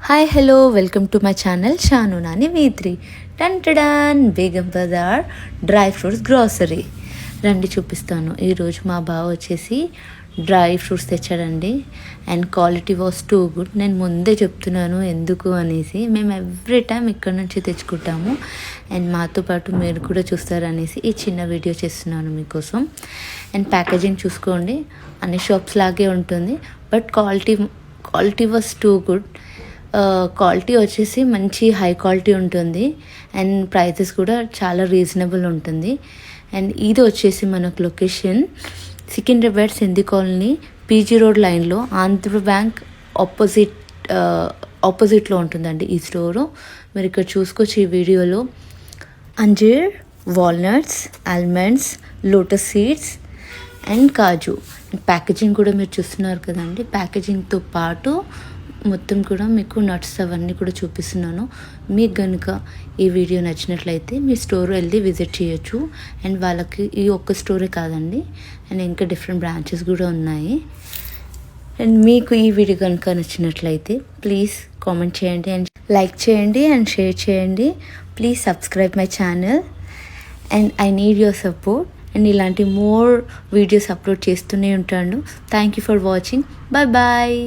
Hi hello welcome to my channel Shanu Nani V3 టన్ Begum Bazar dry fruits grocery రండి చూపిస్తాను. ఈరోజు మా బావ వచ్చేసి డ్రై ఫ్రూట్స్ తెచ్చాడండి and quality was too good. నేను ముందే చెప్తున్నాను ఎందుకు అనేసి. మేము ఎవ్రీ టైం ఇక్కడ నుంచి తెచ్చుకుంటాము అండ్ మాతో పాటు మీరు కూడా చూస్తారనేసి ఈ చిన్న వీడియో చేస్తున్నాను మీకోసం. అండ్ ప్యాకేజింగ్ చూసుకోండి, అన్ని షాప్స్ లాగే ఉంటుంది, but quality was too good. Quality వచ్చేసి మంచి హై క్వాలిటీ ఉంటుంది అండ్ ప్రైసెస్ కూడా చాలా రీజనబుల్ ఉంటుంది. అండ్ ఇది వచ్చేసి మనకు location Secunderabad Sindhi colony PG road లైన్లో ఆంధ్ర బ్యాంక్ ఆపోజిట్లో ఉంటుందండి ఈ స్టోరు. మీరు ఇక్కడ చూసుకోవచ్చు ఈ వీడియోలో. అంజీర్, walnuts, almonds, lotus seeds and కాజు. ప్యాకేజింగ్ కూడా మీరు చూస్తున్నారు కదండి. ప్యాకేజింగ్తో పాటు మొత్తం కూడా మీకు నట్స్ అవన్నీ కూడా చూపిస్తున్నాను. మీకు కనుక ఈ వీడియో నచ్చినట్లయితే మీ స్టోర్ వెళ్ళి విజిట్ చేయొచ్చు. అండ్ వాళ్ళకి ఈ ఒక్క స్టోరే కాదండి, అండ్ ఇంకా డిఫరెంట్ బ్రాంచెస్ కూడా ఉన్నాయి. అండ్ మీకు ఈ వీడియో కనుక నచ్చినట్లయితే ప్లీజ్ కామెంట్ చేయండి అండ్ లైక్ చేయండి అండ్ షేర్ చేయండి. Please subscribe my channel and I need your support. And ఇలాంటి మోర్ వీడియోస్ అప్లోడ్ చేస్తూనే ఉంటాను. Thank you for watching. Bye.